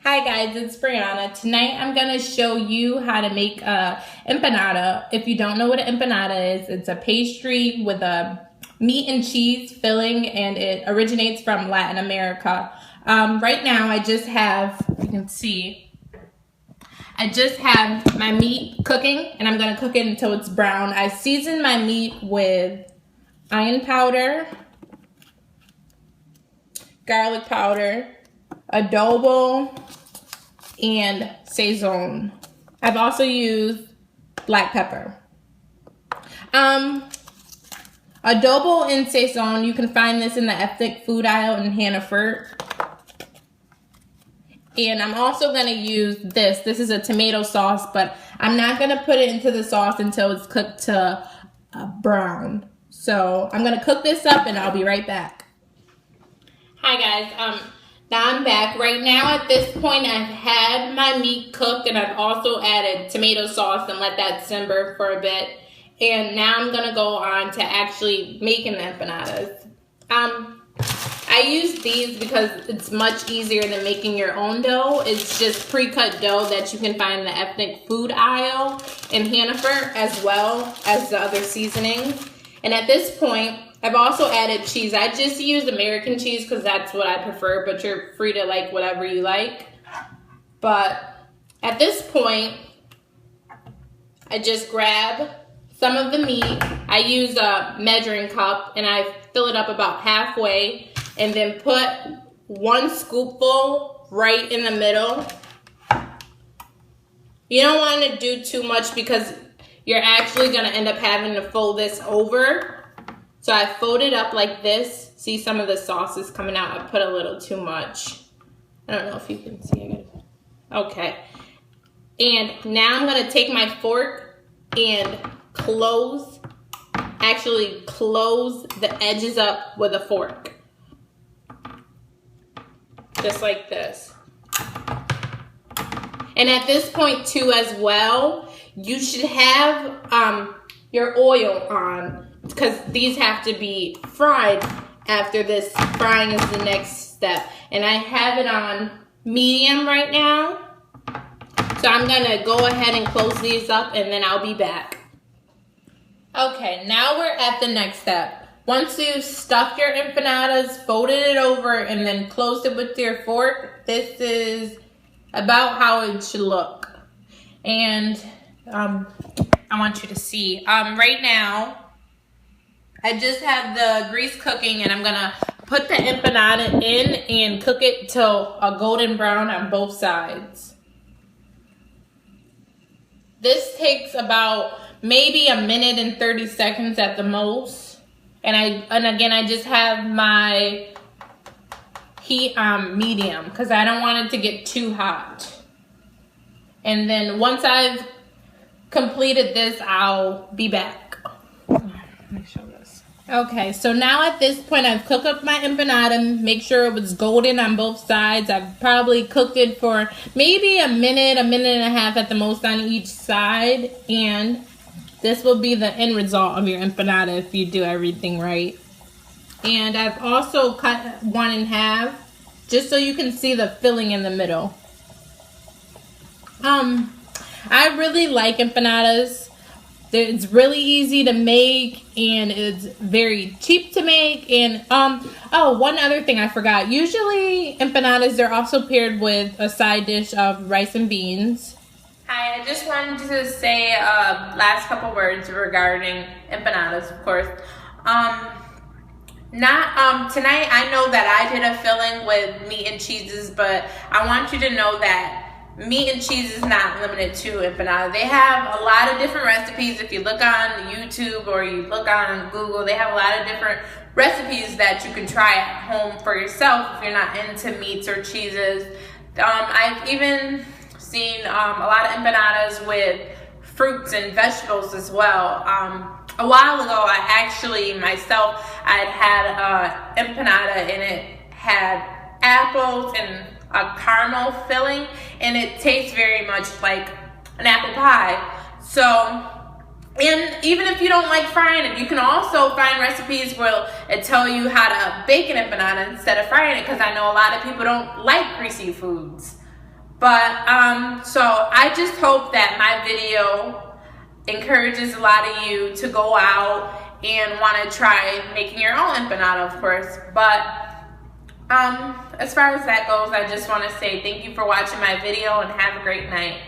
Hi guys, it's Brianna. Tonight I'm going to show you how to make a empanada. If you don't know what an empanada is, it's a pastry with a meat and cheese filling, and it originates from Latin America. Right now I just have, you can see, I just have my meat cooking, and I'm going to cook it until it's brown. I seasoned my meat with onion powder, garlic powder, adobo, and Sazon. I've also used black pepper. Adobo and Sazon, you can find this in the ethnic food aisle in Hannaford. And I'm also going to use this. This is a tomato sauce, but I'm not going to put it into the sauce until it's cooked to brown. So I'm going to cook this up and I'll be right back. Hi guys, now I'm back. Right now at this point I've had my meat cooked, and I've also added tomato sauce and let that simmer for a bit. And now I'm going to go on to actually making the empanadas. I use these because it's much easier than making your own dough. It's just pre-cut dough that you can find in the ethnic food aisle in Hannaford, as well as the other seasonings. And at this point, I've also added cheese. I just use American cheese because that's what I prefer, but you're free to like whatever you like. But at this point, I just grab some of the meat. I use a measuring cup and I fill it up about halfway, and then put 1 scoopful right in the middle. You don't want to do too much because you're actually going to end up having to fold this over. So I fold it up like this. See, some of the sauce is coming out. I put a little too much. I don't know if you can see. Okay. And now I'm going to take my fork and close the edges up with a fork. Just like this. And at this point too as well, you should have your oil on, because these have to be fried after this. Frying is the next step. And I have it on medium right now. So I'm gonna go ahead and close these up, and then I'll be back. Okay, now we're at the next step. Once you've stuffed your empanadas, folded it over, and then closed it with your fork, this is about how it should look. And I want you to see. Right now, I just have the grease cooking, and I'm gonna put the empanada in and cook it till a golden brown on both sides. This takes about maybe 1 minute and 30 seconds at the most. And again, I just have my heat on medium because I don't want it to get too hot. And then once I've completed this, I'll be back. Let me show this. Okay, so now at this point, I've cooked up my empanada. Make sure it was golden on both sides. I've probably cooked it for maybe a minute and a half at the most on each side. And this will be the end result of your empanada if you do everything right. And I've also cut one in half just so you can see the filling in the middle. I really like empanadas. It's really easy to make, and it's very cheap to make. And oh, one other thing I forgot. Usually empanadas, they're also paired with a side dish of rice and beans. Hi, I just wanted to say last couple words regarding empanadas, of course. Tonight I know that I did a filling with meat and cheeses, but I want you to know that meat and cheese is not limited to empanada. They have a lot of different recipes. If you look on YouTube or you look on Google, they have a lot of different recipes that you can try at home for yourself if you're not into meats or cheeses. I've even seen a lot of empanadas with fruits and vegetables as well. A while ago, I actually myself, I'd had an empanada, and it had apples and a caramel filling, and it tastes very much like an apple pie. So, and even if you don't like frying it, you can also find recipes where it tell you how to bake an empanada instead of frying it, because I know a lot of people don't like greasy foods. But so I just hope that my video encourages a lot of you to go out and want to try making your own empanada, of course. But as far as that goes, I just want to say thank you for watching my video and have a great night.